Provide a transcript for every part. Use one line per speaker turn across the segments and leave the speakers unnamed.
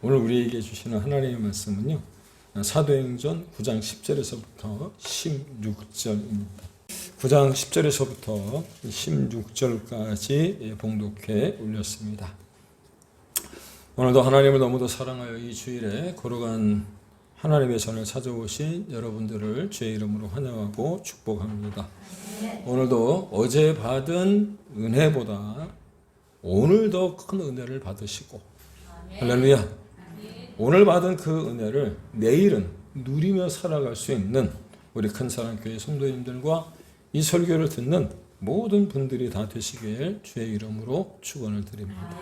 오늘 우리에게 주시는 하나님의 말씀은요, 사도행전 9장 10절에서부터 16절입니다. 9장 10절에서부터 16절까지 봉독해 올렸습니다. 오늘도 하나님을 너무도 사랑하여 이 주일에 거룩한 하나님의 전을 찾아오신 여러분들을 주의 이름으로 환영하고 축복합니다. 오늘도 어제 받은 은혜보다 오늘 더 큰 은혜를 받으시고, 할렐루야. 오늘 받은 그 은혜를 내일은 누리며 살아갈 수 있는 우리 큰사랑교회 성도님들과 이 설교를 듣는 모든 분들이 다 되시길 주의 이름으로 축원을 드립니다.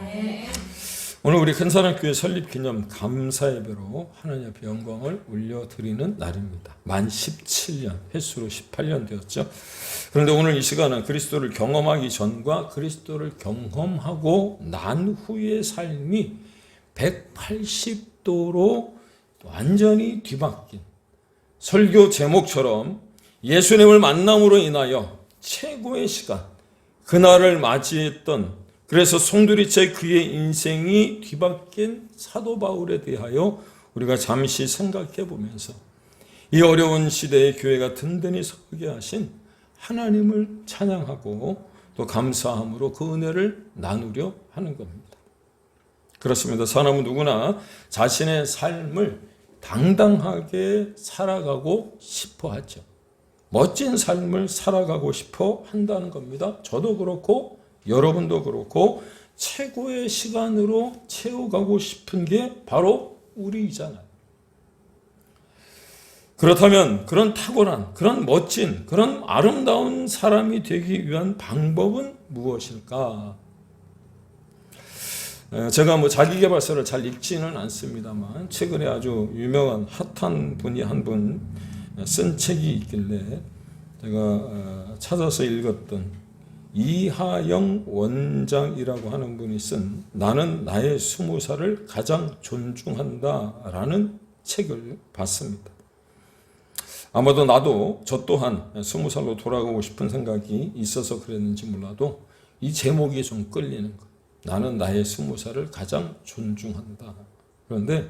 오늘 우리 큰사랑교회 설립기념 감사예배로 하나님 앞에 영광을 올려드리는 날입니다. 만 17년, 횟수로 18년 되었죠. 그런데 오늘 이 시간은 그리스도를 경험하기 전과 그리스도를 경험하고 난 후의 삶이 180도로 완전히 뒤바뀐 설교 제목처럼 예수님을 만남으로 인하여 최고의 시간, 그날을 맞이했던, 그래서 송두리째 그의 인생이 뒤바뀐 사도 바울에 대하여 우리가 잠시 생각해 보면서 이 어려운 시대에 교회가 든든히 서게 하신 하나님을 찬양하고 또 감사함으로 그 은혜를 나누려 하는 겁니다. 그렇습니다. 사람은 누구나 자신의 삶을 당당하게 살아가고 싶어 하죠. 멋진 삶을 살아가고 싶어 한다는 겁니다. 저도 그렇고 여러분도 그렇고 최고의 시간으로 채워가고 싶은 게 바로 우리이잖아요. 그렇다면 그런 탁월한, 그런 멋진, 그런 아름다운 사람이 되기 위한 방법은 무엇일까? 제가 자기계발서를 잘 읽지는 않습니다만 최근에 아주 유명한 핫한 분이 한 분 쓴 책이 있길래 제가 찾아서 읽었던 이하영 원장이라고 하는 분이 쓴 나는 나의 20살을 가장 존중한다 라는 책을 봤습니다. 아마도 저 또한 20살로 돌아가고 싶은 생각이 있어서 그랬는지 몰라도 이 제목이 좀 끌리는 거예요. 나는 나의 20살을 가장 존중한다. 그런데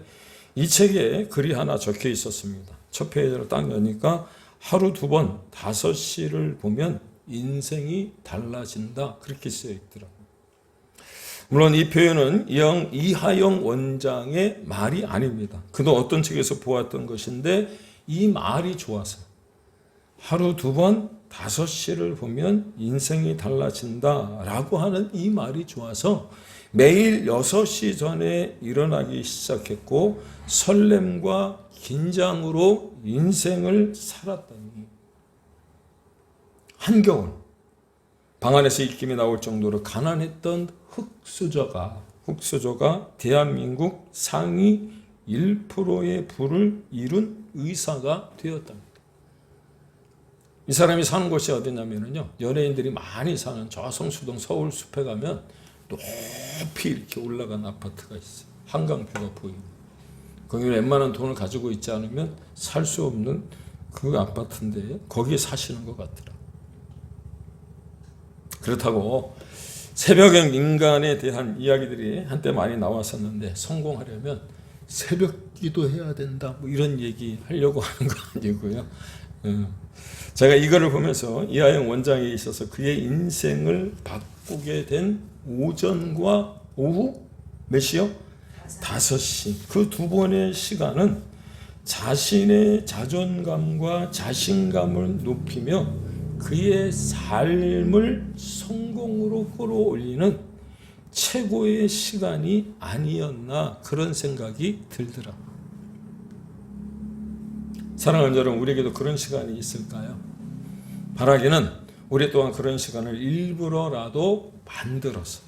이 책에 글이 하나 적혀 있었습니다. 첫 페이지를 딱 여니까 하루 2번 5시를 보면 인생이 달라진다. 그렇게 쓰여 있더라고요. 물론 이 표현은 이하영 원장의 말이 아닙니다. 그도 어떤 책에서 보았던 것인데 이 말이 좋아서 하루 2번 5시를 보면 인생이 달라진다 라고 하는 이 말이 좋아서 매일 6시 전에 일어나기 시작했고 설렘과 긴장으로 인생을 살았다니. 한겨울 방 안에서 입김이 나올 정도로 가난했던 흑수저가 대한민국 상위 1%의 부를 이룬 의사가 되었답니다. 이 사람이 사는 곳이 어디냐면요, 연예인들이 많이 사는 저 성수동 서울 숲에 가면 높이 이렇게 올라간 아파트가 있어요. 한강뷰가 보이는. 거기는 웬만한 돈을 가지고 있지 않으면 살 수 없는 그 아파트인데 거기에 사시는 것 같더라. 그렇다고 새벽형 인간에 대한 이야기들이 한때 많이 나왔었는데 성공하려면 새벽 기도해야 된다 이런 얘기 하려고 하는 거 아니고요. 제가 이거를 보면서 이하영 원장에 있어서 그의 인생을 바꾸게 된 오전과 오후 몇 시요? 5시. 그 2번의 시간은 자신의 자존감과 자신감을 높이며 그의 삶을 성공으로 끌어올리는 최고의 시간이 아니었나 그런 생각이 들더라고요. 사랑하는 여러분, 우리에게도 그런 시간이 있을까요? 바라기는 우리 또한 그런 시간을 일부러라도 만들어서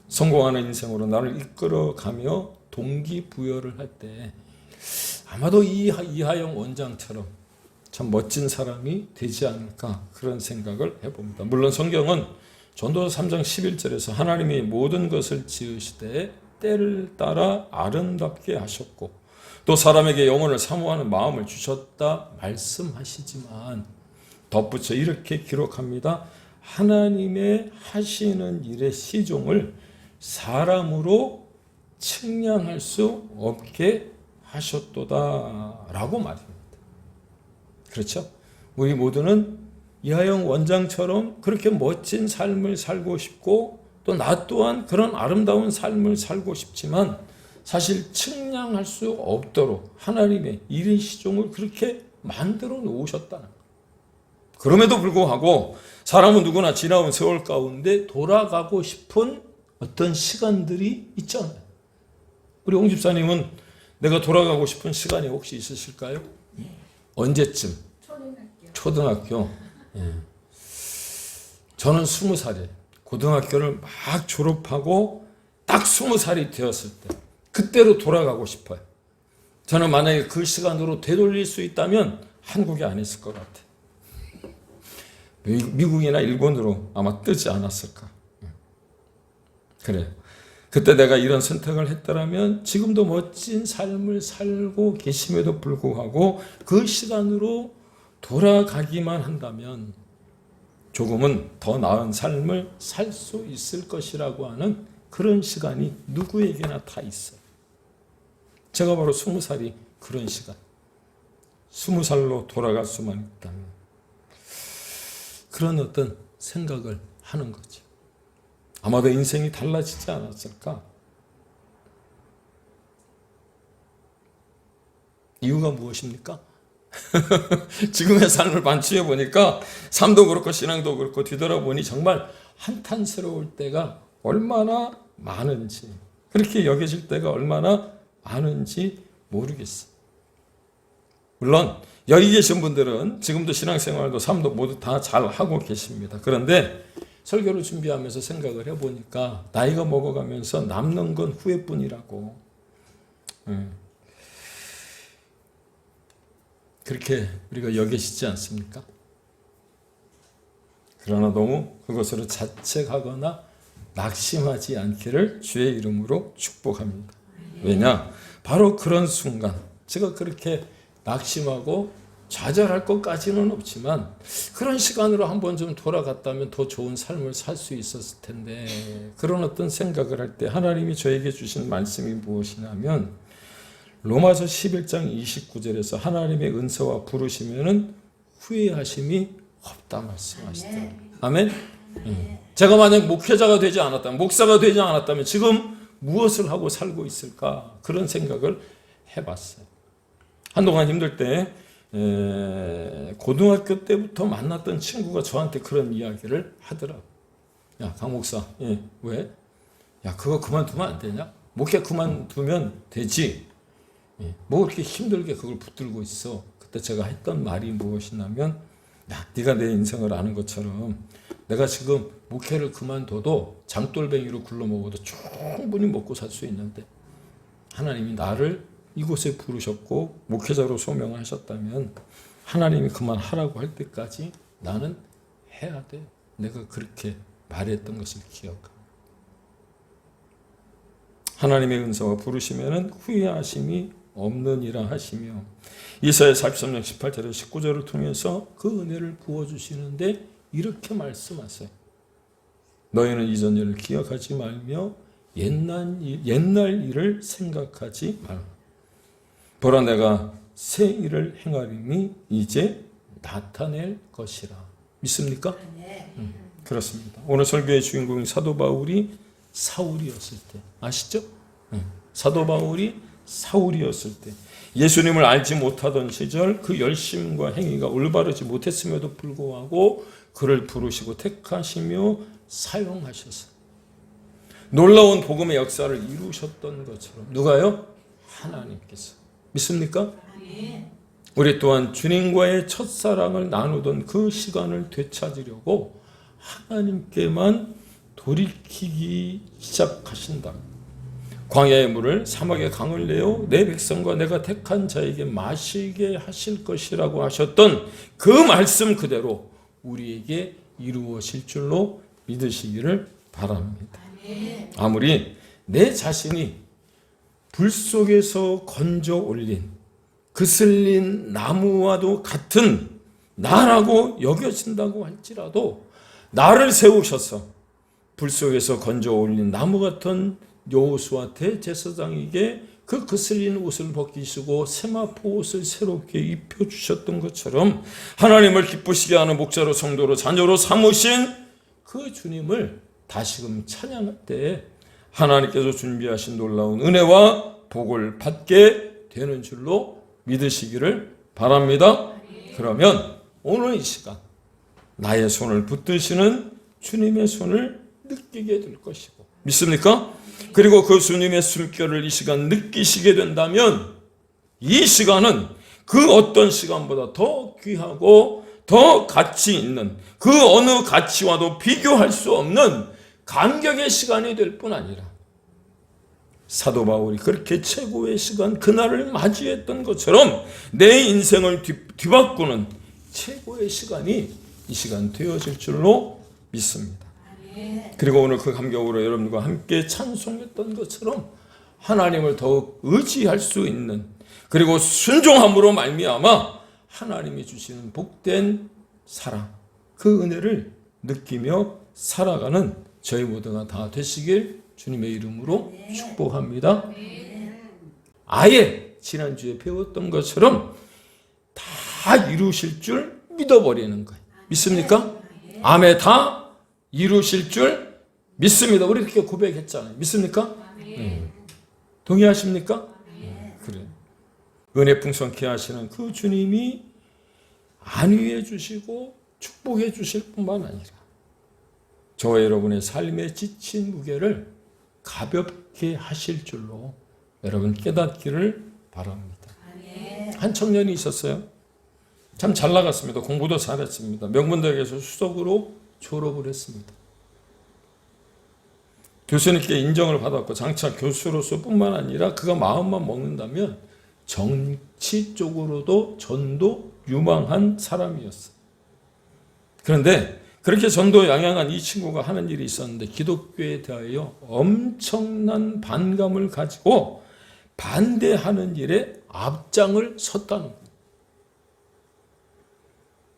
성공하는 인생으로 나를 이끌어가며 동기부여를 할 때 아마도 이하영 원장처럼 참 멋진 사람이 되지 않을까 그런 생각을 해봅니다. 물론 성경은 전도서 3장 11절에서 하나님이 모든 것을 지으시되 때를 따라 아름답게 하셨고 또 사람에게 영혼을 사모하는 마음을 주셨다 말씀하시지만 덧붙여 이렇게 기록합니다. 하나님의 하시는 일의 시종을 사람으로 측량할 수 없게 하셨도다라고 말입니다. 그렇죠? 우리 모두는 이하영 원장처럼 그렇게 멋진 삶을 살고 싶고 또 나 또한 그런 아름다운 삶을 살고 싶지만 사실 측량할 수 없도록 하나님의 일의 시종을 그렇게 만들어 놓으셨다는 거예요. 그럼에도 불구하고 사람은 누구나 지나온 세월 가운데 돌아가고 싶은 어떤 시간들이 있잖아요. 우리 옹 집사님은 내가 돌아가고 싶은 시간이 혹시 있으실까요? 언제쯤? 초등학교. 예. 저는 20살이에요. 고등학교를 막 졸업하고 딱 20살이 되었을 때 그때로 돌아가고 싶어요. 저는 만약에 그 시간으로 되돌릴 수 있다면 한국에 안 있을 것 같아요. 미국이나 일본으로 아마 뜨지 않았을까. 그래요. 그때 내가 이런 선택을 했더라면 지금도 멋진 삶을 살고 계심에도 불구하고 그 시간으로 돌아가기만 한다면 조금은 더 나은 삶을 살 수 있을 것이라고 하는 그런 시간이 누구에게나 다 있어요. 제가 바로 20살이 그런 시간. 20살로 돌아갈 수만 있다면 그런 어떤 생각을 하는 거죠. 아마도 인생이 달라지지 않았을까? 이유가 무엇입니까? 지금의 삶을 반추해 보니까 삶도 그렇고 신앙도 그렇고 뒤돌아보니 정말 한탄스러울 때가 얼마나 많은지, 그렇게 여겨질 때가 얼마나 많은지 모르겠어요. 물론 여기 계신 분들은 지금도 신앙생활도 삶도 모두 다 잘하고 계십니다. 그런데 설교를 준비하면서 생각을 해보니까 나이가 먹어가면서 남는 건 후회뿐이라고. 그렇게 우리가 여기시지 않습니까? 그러나 너무 그것으로 자책하거나 낙심하지 않기를 주의 이름으로 축복합니다. 왜냐? 바로 그런 순간 제가 그렇게 낙심하고 좌절할 것까지는 없지만 그런 시간으로 한번 좀 돌아갔다면 더 좋은 삶을 살 수 있었을 텐데, 그런 어떤 생각을 할 때 하나님이 저에게 주신 말씀이 무엇이냐면 로마서 11장 29절에서 하나님의 은사와 부르시면은 후회하심이 없다 말씀하시더라고요. 아멘? 제가 만약 목회자가 되지 않았다면, 목사가 되지 않았다면 지금 무엇을 하고 살고 있을까? 그런 생각을 해봤어요. 한동안 힘들 때 고등학교 때부터 만났던 친구가 저한테 그런 이야기를 하더라고요. 야, 강 목사, 왜? 야, 그거 그만두면 안 되냐? 목회 그만두면 되지. 뭐 그렇게 힘들게 그걸 붙들고 있어. 그때 제가 했던 말이 무엇이냐면, 야, 네가 내 인생을 아는 것처럼 내가 지금 목회를 그만둬도 장돌뱅이로 굴러먹어도 충분히 먹고 살 수 있는데 하나님이 나를 이곳에 부르셨고 목회자로 소명하셨다면 하나님이 그만하라고 할 때까지 나는 해야 돼. 내가 그렇게 말했던 것을 기억합니다. 하나님의 은사와 부르시면 후회하심이 없느니라 하시며, 이사야 43장 18절에 19절을 통해서 그 은혜를 부어주시는데 이렇게 말씀하세요. 너희는 이전 일을 기억하지 말며 옛날 일을 생각하지 말라. 보라, 내가 새 일을 행하리니 이제 나타낼 것이라. 믿습니까? 그렇습니다. 오늘 설교의 주인공인 사도 바울이 사울이었을 때, 아시죠? 사도 바울이 사울이었을 때, 예수님을 알지 못하던 시절 그 열심과 행위가 올바르지 못했음에도 불구하고 그를 부르시고 택하시며 사용하셨어요. 놀라운 복음의 역사를 이루셨던 것처럼. 누가요? 하나님께서. 믿습니까? 우리 또한 주님과의 첫사랑을 나누던 그 시간을 되찾으려고 하나님께만 돌이키기 시작하신다. 광야의 물을 사막의 강을 내어 내 백성과 내가 택한 자에게 마시게 하실 것이라고 하셨던 그 말씀 그대로 우리에게 이루어질 줄로 믿으시기를 바랍니다. 아무리 내 자신이 불 속에서 건져 올린 그슬린 나무와도 같은 나라고 여겨진다고 할지라도 나를 세우셔서 불 속에서 건져 올린 나무 같은 여호수아 대제사장에게 그 거슬린 옷을 벗기시고 세마포 옷을 새롭게 입혀주셨던 것처럼 하나님을 기쁘시게 하는 목자로 성도로 자녀로 삼으신 그 주님을 다시금 찬양할 때 하나님께서 준비하신 놀라운 은혜와 복을 받게 되는 줄로 믿으시기를 바랍니다. 그러면 오늘 이 시간 나의 손을 붙드시는 주님의 손을 느끼게 될 것이고, 믿습니까? 그리고 그 주님의 숨결을 이 시간 느끼시게 된다면 이 시간은 그 어떤 시간보다 더 귀하고 더 가치 있는, 그 어느 가치와도 비교할 수 없는 감격의 시간이 될 뿐 아니라 사도 바울이 그렇게 최고의 시간, 그날을 맞이했던 것처럼 내 인생을 뒤바꾸는 최고의 시간이 이 시간 되어질 줄로 믿습니다. 그리고 오늘 그 감격으로 여러분과 함께 찬송했던 것처럼 하나님을 더욱 의지할 수 있는, 그리고 순종함으로 말미암아 하나님이 주시는 복된 사랑, 그 은혜를 느끼며 살아가는 저희 모두가 다 되시길 주님의 이름으로 축복합니다. 아예 지난주에 배웠던 것처럼 다 이루실 줄 믿어버리는 거예요. 믿습니까? 아멘. 다 이루실 줄 믿습니다. 우리 이렇게 고백했잖아요. 믿습니까? 동의하십니까? 그래요. 은혜 풍성케 하시는 그 주님이 안위해 주시고 축복해 주실 뿐만 아니라 저와 여러분의 삶에 지친 무게를 가볍게 하실 줄로 여러분 깨닫기를 바랍니다. 한 청년이 있었어요. 참 잘 나갔습니다. 공부도 잘했습니다. 명문대학에서 수석으로 졸업을 했습니다. 교수님께 인정을 받았고 장차 교수로서 뿐만 아니라 그가 마음만 먹는다면 정치 쪽으로도 전도 유망한 사람이었어요. 그런데 그렇게 전도 양양한 이 친구가 하는 일이 있었는데 기독교에 대하여 엄청난 반감을 가지고 반대하는 일에 앞장을 섰다는 거예요.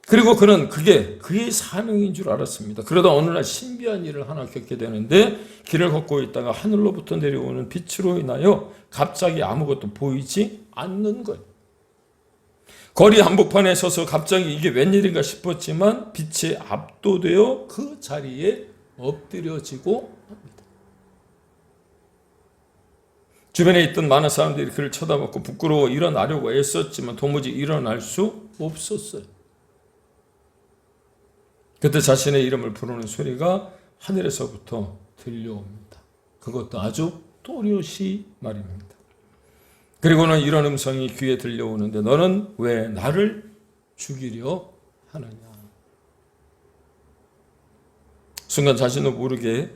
그리고 그는 그게 그의 사명인 줄 알았습니다. 그러다 어느 날 신비한 일을 하나 겪게 되는데 길을 걷고 있다가 하늘로부터 내려오는 빛으로 인하여 갑자기 아무것도 보이지 않는 거예요. 거리 한복판에 서서 갑자기 이게 웬일인가 싶었지만 빛에 압도되어 그 자리에 엎드려지고 합니다. 주변에 있던 많은 사람들이 그를 쳐다봤고 부끄러워 일어나려고 애썼지만 도무지 일어날 수 없었어요. 그때 자신의 이름을 부르는 소리가 하늘에서부터 들려옵니다. 그것도 아주 또렷이 말입니다. 그리고는 이런 음성이 귀에 들려오는데 너는 왜 나를 죽이려 하느냐. 순간 자신도 모르게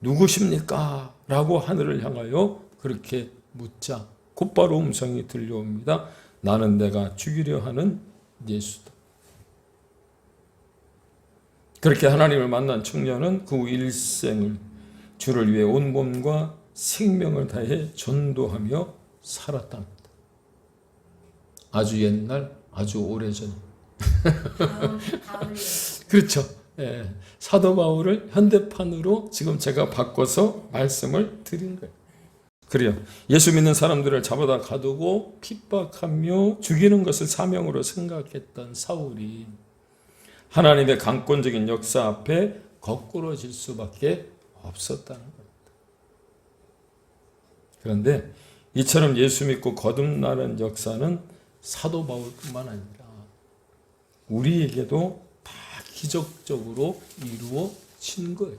누구십니까? 라고 하늘을 향하여 그렇게 묻자 곧바로 음성이 들려옵니다. 나는 내가 죽이려 하는 예수다. 그렇게 하나님을 만난 청년은 그 일생을 주를 위해 온 몸과 생명을 다해 전도하며 살았답니다. 아주 옛날, 아주 오래전. 그렇죠. 예. 사도 바울을 현대판으로 지금 제가 바꿔서 말씀을 드린 거예요. 그래요. 예수 믿는 사람들을 잡아다 가두고 핍박하며 죽이는 것을 사명으로 생각했던 사울이 하나님의 강권적인 역사 앞에 거꾸러질 수밖에 없었다는 겁니다. 그런데 이처럼 예수 믿고 거듭나는 역사는 사도 바울뿐만 아니라 우리에게도 다 기적적으로 이루어진 거예요.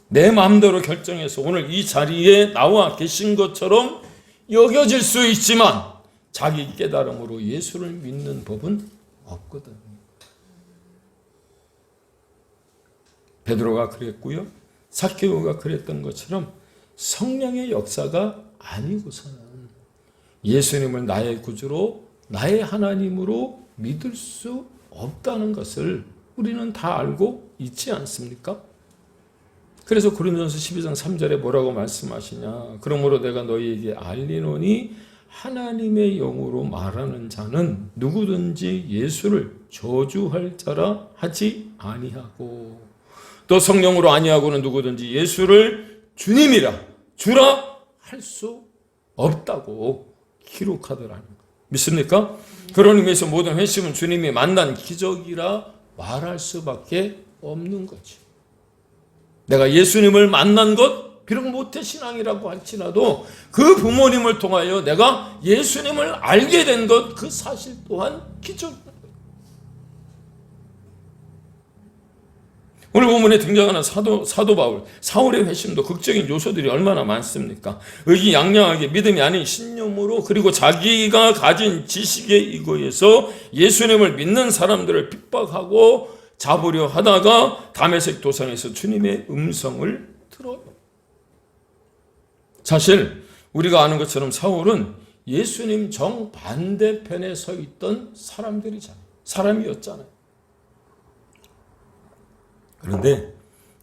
내 마음대로 결정해서 오늘 이 자리에 나와 계신 것처럼 여겨질 수 있지만 자기 깨달음으로 예수를 믿는 법은 없거든요. 베드로가 그랬고요. 삭개오가 그랬던 것처럼 성령의 역사가 아니고서는 예수님을 나의 구주로 나의 하나님으로 믿을 수 없다는 것을 우리는 다 알고 있지 않습니까? 그래서 고린도전서 12장 3절에 뭐라고 말씀하시냐. 그러므로 내가 너희에게 알리노니 하나님의 영으로 말하는 자는 누구든지 예수를 저주할 자라 하지 아니하고 또 성령으로 아니하고는 누구든지 예수를 주님이라 주라 할 수 없다고 기록하더라는 것. 믿습니까? 그런 의미에서 모든 회심은 주님이 만난 기적이라 말할 수밖에 없는 거죠. 내가 예수님을 만난 것, 비록 모태신앙이라고 할지라도 그 부모님을 통하여 내가 예수님을 알게 된 것, 그 사실 또한 기적입니다. 오늘 본문에 등장하는 사도 바울, 사울의 회심도 극적인 요소들이 얼마나 많습니까? 의기양양하게 믿음이 아닌 신념으로, 그리고 자기가 가진 지식에 의거해서 예수님을 믿는 사람들을 핍박하고 잡으려 하다가 다메섹 도상에서 주님의 음성을 들어요. 사실 우리가 아는 것처럼 사울은 예수님 정반대편에 서 있던 사람이었잖아요. 그런데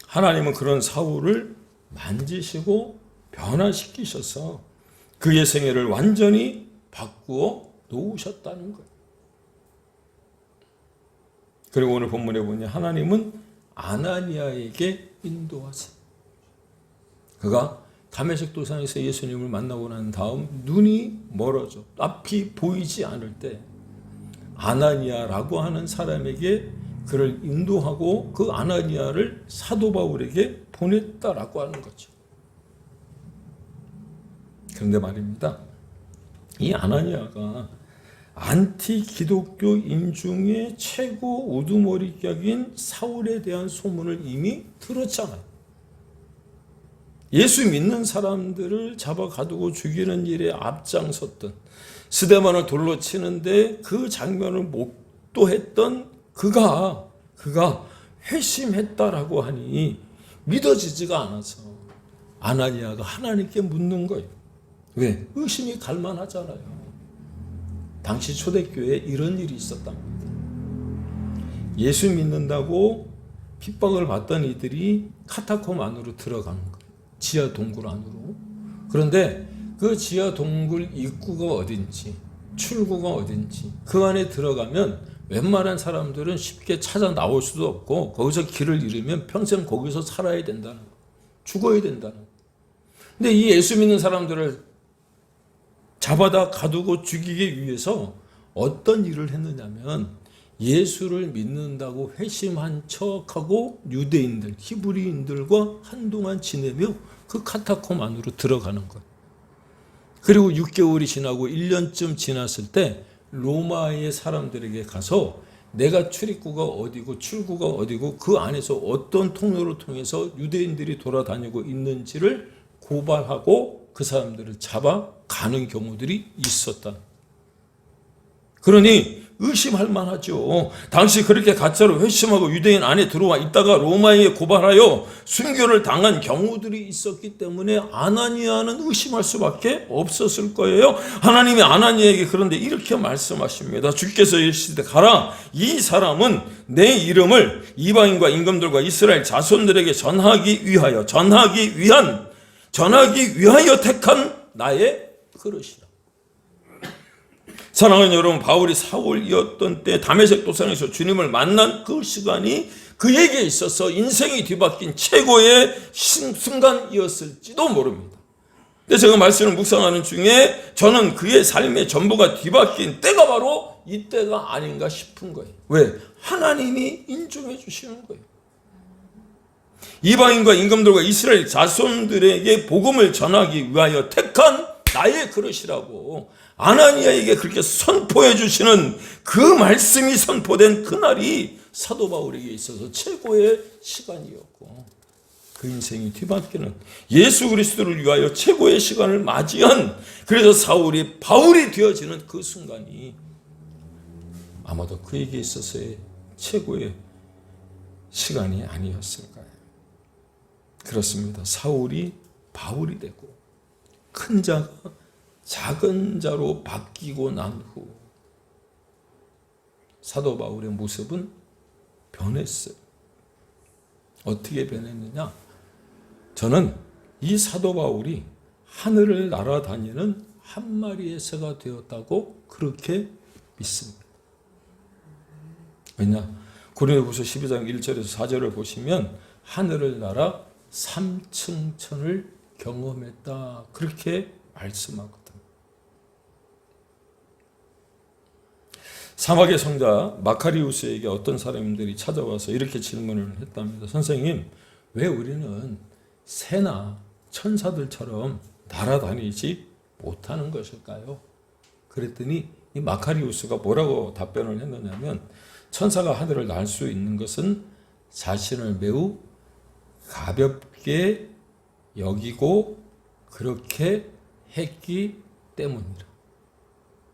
하나님은 그런 사울을 만지시고 변화시키셔서 그의 생애를 완전히 바꾸어 놓으셨다는 거예요. 그리고 오늘 본문에 보니 하나님은 아나니아에게 인도하세요. 그가 다메섹 도상에서 예수님을 만나고 난 다음 눈이 멀어져 앞이 보이지 않을 때 아나니아라고 하는 사람에게 그를 인도하고 그 아나니아를 사도 바울에게 보냈다라고 하는 거죠. 그런데 말입니다. 이 아나니아가 안티 기독교인 중에 최고 우두머리격인 사울에 대한 소문을 이미 들었잖아요. 예수 믿는 사람들을 잡아 가두고 죽이는 일에 앞장섰던, 스데반을 돌로 치는데 그 장면을 목도했던 그가 회심했다라고 하니 믿어지지가 않아서 아나니아가 하나님께 묻는 거예요. 왜? 의심이 갈만하잖아요. 당시 초대교회에 이런 일이 있었답니다. 예수 믿는다고 핍박을 받던 이들이 카타콤 안으로 들어가는 거예요. 지하 동굴 안으로. 그런데 그 지하 동굴 입구가 어딘지, 출구가 어딘지, 그 안에 들어가면 웬만한 사람들은 쉽게 찾아 나올 수도 없고 거기서 길을 잃으면 평생 거기서 살아야 된다는 거, 죽어야 된다는 거. 근데 이 예수 믿는 사람들을 잡아다 가두고 죽이기 위해서 어떤 일을 했느냐면 예수를 믿는다고 회심한 척하고 유대인들, 히브리인들과 한동안 지내며 그 카타콤 안으로 들어가는 거예요. 그리고 6개월이 지나고 1년쯤 지났을 때 로마의 사람들에게 가서 내가 출입구가 어디고 출구가 어디고 그 안에서 어떤 통로를 통해서 유대인들이 돌아다니고 있는지를 고발하고 그 사람들을 잡아가는 경우들이 있었다. 그러니 의심할 만하죠. 당시 그렇게 가짜로 회심하고 유대인 안에 들어와 있다가 로마에 고발하여 순교를 당한 경우들이 있었기 때문에 아나니아는 의심할 수밖에 없었을 거예요. 하나님이 아나니아에게 그런데 이렇게 말씀하십니다. 주께서 이르시되 가라. 이 사람은 내 이름을 이방인과 임금들과 이스라엘 자손들에게 전하기 위하여 택한 나의 그릇이라. 사랑하는 여러분, 바울이 사울이었던 때 다메섹 도상에서 주님을 만난 그 시간이 그에게 있어서 인생이 뒤바뀐 최고의 순간이었을지도 모릅니다. 근데 제가 말씀을 묵상하는 중에 저는 그의 삶의 전부가 뒤바뀐 때가 바로 이때가 아닌가 싶은 거예요. 왜? 하나님이 인정해 주시는 거예요. 이방인과 임금들과 이스라엘 자손들에게 복음을 전하기 위하여 택한 나의 그릇이라고 아나니아에게 그렇게 선포해 주시는 그 말씀이 선포된 그날이 사도 바울에게 있어서 최고의 시간이었고, 그 인생이 뒤바뀌는 예수 그리스도를 위하여 최고의 시간을 맞이한, 그래서 사울이 바울이 되어지는 그 순간이 아마도 그에게 있어서의 최고의 시간이 아니었을까요? 그렇습니다. 사울이 바울이 되고 큰 자가 작은 자로 바뀌고 난 후 사도 바울의 모습은 변했어요. 어떻게 변했느냐? 저는 이 사도 바울이 하늘을 날아다니는 한 마리의 새가 되었다고 그렇게 믿습니다. 왜냐? 고린도후서 12장 1절에서 4절을 보시면 하늘을 날아 삼층천을 경험했다. 그렇게 말씀하거든. 사막의 성자 마카리우스에게 어떤 사람들이 찾아와서 이렇게 질문을 했답니다. 선생님, 왜 우리는 새나 천사들처럼 날아다니지 못하는 것일까요? 그랬더니 이 마카리우스가 뭐라고 답변을 했느냐면, 천사가 하늘을 날 수 있는 것은 자신을 매우 가볍게 여기고 그렇게 했기 때문이라.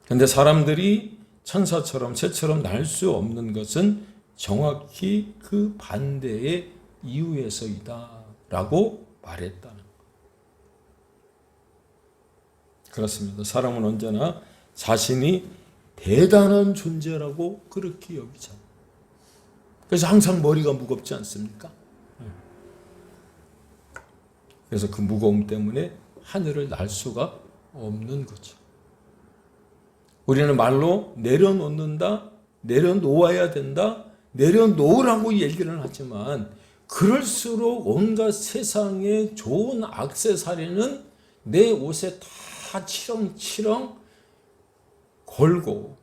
그런데 사람들이 천사처럼 새처럼 날 수 없는 것은 정확히 그 반대의 이유에서이다 라고 말했다는 것. 그렇습니다. 사람은 언제나 자신이 대단한 존재라고 그렇게 여기잖아요. 그래서 항상 머리가 무겁지 않습니까? 그래서 그 무거움 때문에 하늘을 날 수가 없는 거죠. 우리는 말로 내려놓는다, 내려놓아야 된다, 내려놓으라고 얘기를 하지만 그럴수록 온갖 세상의 좋은 액세서리는 내 옷에 다 치렁치렁 걸고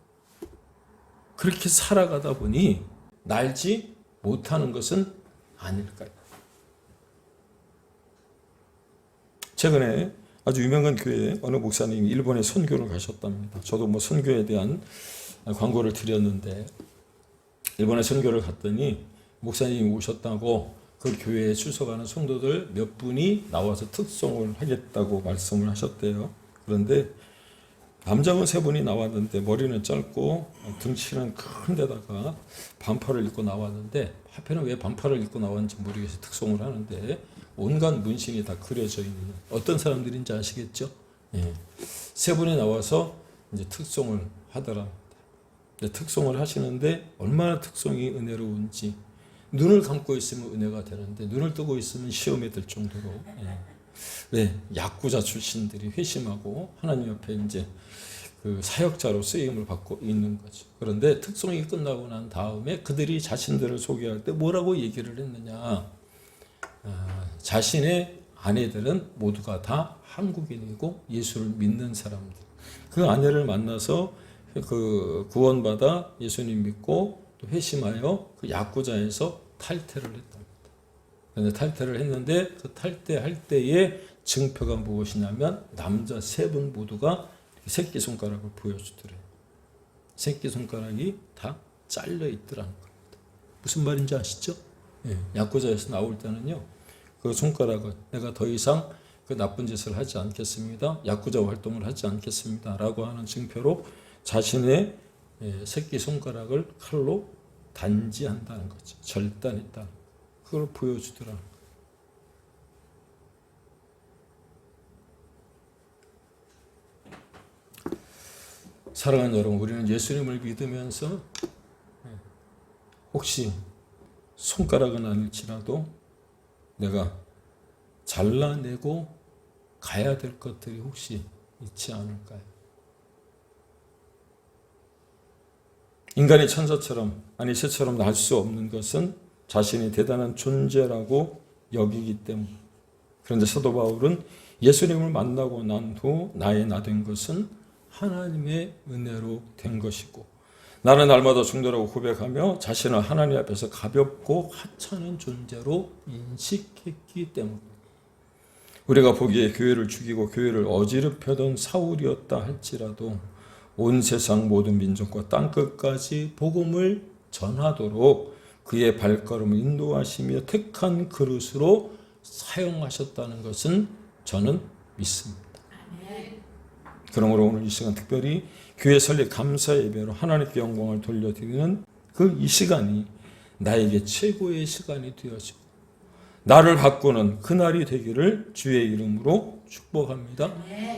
그렇게 살아가다 보니 날지 못하는 것은 아닐까요? 최근에 아주 유명한 교회 어느 목사님이 일본에 선교를 가셨답니다. 저도 뭐 선교에 대한 광고를 드렸는데, 일본에 선교를 갔더니 목사님이 오셨다고 그 교회에 출석하는 성도들 몇 분이 나와서 특송을 하겠다고 말씀을 하셨대요. 그런데 남자분 3분이 나왔는데 머리는 짧고 등치는 큰 데다가 반팔을 입고 나왔는데, 하필은 왜 반팔을 입고 나왔는지 모르겠어요. 특송을 하는데 온갖 문신이 다 그려져 있는 어떤 사람들인지 아시겠죠? 예. 3분이 나와서 이제 특송을 하더랍니다. 특송을 하시는데 얼마나 특송이 은혜로운지, 눈을 감고 있으면 은혜가 되는데 눈을 뜨고 있으면 시험에 들 정도로, 왜 야쿠자 출신들이 회심하고 하나님 옆에 이제 그 사역자로 쓰임을 받고 있는 거죠. 그런데 특송이 끝나고 난 다음에 그들이 자신들을 소개할 때 뭐라고 얘기를 했느냐? 자신의 아내들은 모두가 다 한국인이고 예수를 믿는 사람들. 그 아내를 만나서 그 구원받아 예수님 믿고 또 회심하여 그 야쿠자에서 탈퇴를 했답니다. 그런데 탈퇴를 했는데 그 탈퇴할 때의 증표가 무엇이냐면 남자 3분 모두가 새끼손가락을 보여주더래요. 새끼손가락이 다 잘려 있더라는 겁니다. 무슨 말인지 아시죠? 예, 야쿠자에서 나올 때는요, 그 손가락을 내가 더 이상 그 나쁜 짓을 하지 않겠습니다, 야쿠자 활동을 하지 않겠습니다 라고 하는 증표로 자신의 새끼손가락을 칼로 단지한다는 거죠. 절단했다. 그걸 보여주더라는 거예요. 사랑하는 여러분, 우리는 예수님을 믿으면서 혹시 손가락은 아닐지라도 내가 잘라내고 가야 될 것들이 혹시 있지 않을까요? 인간이 천사처럼 아니 새처럼 날 수 없는 것은 자신이 대단한 존재라고 여기기 때문. 그런데 사도 바울은 예수님을 만나고 난 후 나의 나 된 것은 하나님의 은혜로 된 것이고, 나는 날마다 중도라고 고백하며 자신을 하나님 앞에서 가볍고 하찮은 존재로 인식했기 때문입니다. 우리가 보기에 교회를 죽이고 교회를 어지럽혀던 사울이었다 할지라도 온 세상 모든 민족과 땅끝까지 복음을 전하도록 그의 발걸음을 인도하시며 택한 그릇으로 사용하셨다는 것은 저는 믿습니다. 그러므로 오늘 이 시간 특별히 교회 설립 감사 예배로 하나님께 영광을 돌려드리는 그 이 시간이 나에게 최고의 시간이 되어지고 나를 바꾸는 그날이 되기를 주의 이름으로 축복합니다.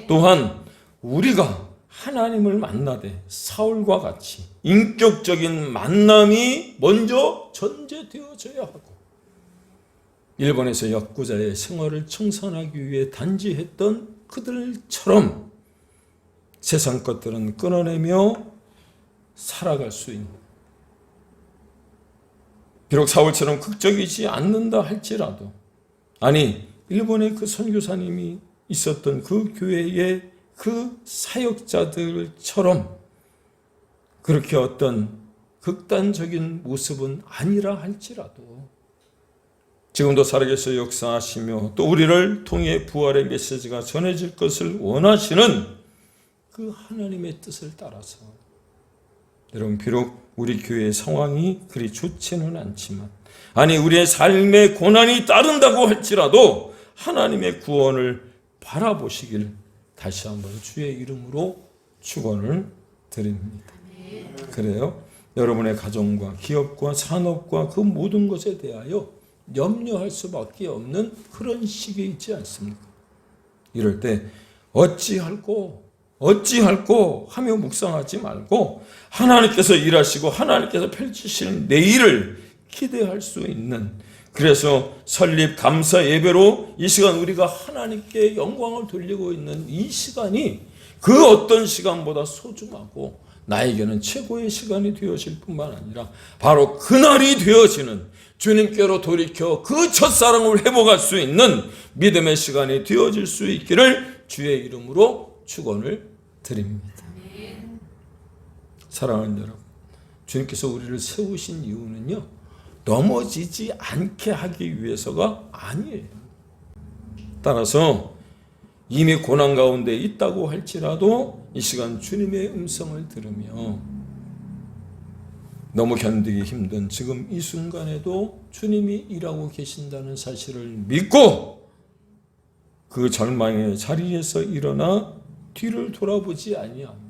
또한 우리가 하나님을 만나되 사울과 같이 인격적인 만남이 먼저 전제되어져야 하고, 일본에서 야쿠자의 생활을 청산하기 위해 단지했던 그들처럼 세상 것들은 끊어내며 살아갈 수 있는, 비록 사울처럼 극적이지 않는다 할지라도 아니, 일본의 그 선교사님이 있었던 그 교회의 그 사역자들처럼 그렇게 어떤 극단적인 모습은 아니라 할지라도 지금도 살아계셔 역사하시며 또 우리를 통해 부활의 메시지가 전해질 것을 원하시는 그 하나님의 뜻을 따라서 여러분, 비록 우리 교회의 상황이 그리 좋지는 않지만, 아니 우리의 삶의 고난이 따른다고 할지라도 하나님의 구원을 바라보시길 다시 한번 주의 이름으로 축원을 드립니다. 그래요? 여러분의 가정과 기업과 산업과 그 모든 것에 대하여 염려할 수밖에 없는 그런 시기에 있지 않습니까? 이럴 때 어찌할꼬 하며 묵상하지 말고 하나님께서 일하시고 하나님께서 펼치실 내일을 기대할 수 있는, 그래서 설립 감사 예배로 이 시간 우리가 하나님께 영광을 돌리고 있는 이 시간이 그 어떤 시간보다 소중하고 나에게는 최고의 시간이 되어질 뿐만 아니라 바로 그날이 되어지는, 주님께로 돌이켜 그 첫사랑을 회복할 수 있는 믿음의 시간이 되어질 수 있기를 주의 이름으로 축원을 드립니다. 사랑하는 여러분, 주님께서 우리를 세우신 이유는요, 넘어지지 않게 하기 위해서가 아니에요. 따라서 이미 고난 가운데 있다고 할지라도 이 시간 주님의 음성을 들으며 너무 견디기 힘든 지금 이 순간에도 주님이 일하고 계신다는 사실을 믿고 그 절망의 자리에서 일어나 뒤를 돌아보지 아니하며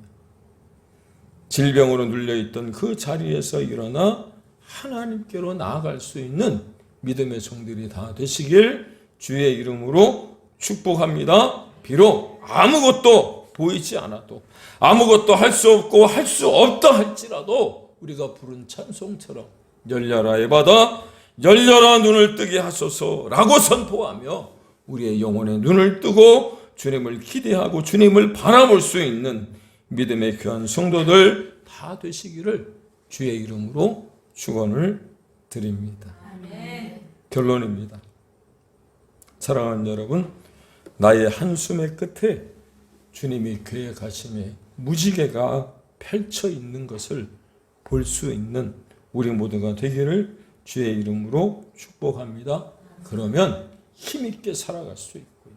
질병으로 눌려있던 그 자리에서 일어나 하나님께로 나아갈 수 있는 믿음의 종들이 다 되시길 주의 이름으로 축복합니다. 비록 아무것도 보이지 않아도, 아무것도 할 수 없고 할 수 없다 할지라도 우리가 부른 찬송처럼 열려라 에바다, 열려라 눈을 뜨게 하소서라고 선포하며 우리의 영혼의 눈을 뜨고 주님을 기대하고 주님을 바라볼 수 있는 믿음의 귀한 성도들 다 되시기를 주의 이름으로 축원을 드립니다. 아멘. 결론입니다. 사랑하는 여러분, 나의 한숨의 끝에 주님이 계획하심에 무지개가 펼쳐 있는 것을 볼 수 있는 우리 모두가 되기를 주의 이름으로 축복합니다. 그러면 힘있게 살아갈 수 있고요.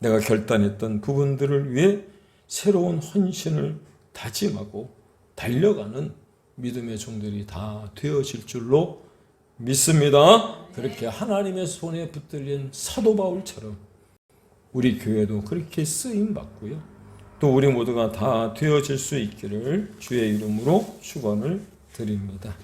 내가 결단했던 부분들을 위해 새로운 헌신을 다짐하고 달려가는 믿음의 종들이 다 되어질 줄로 믿습니다. 그렇게 하나님의 손에 붙들린 사도 바울처럼 우리 교회도 그렇게 쓰임 받고요. 또 우리 모두가 다 되어질 수 있기를 주의 이름으로 축원을 드립니다.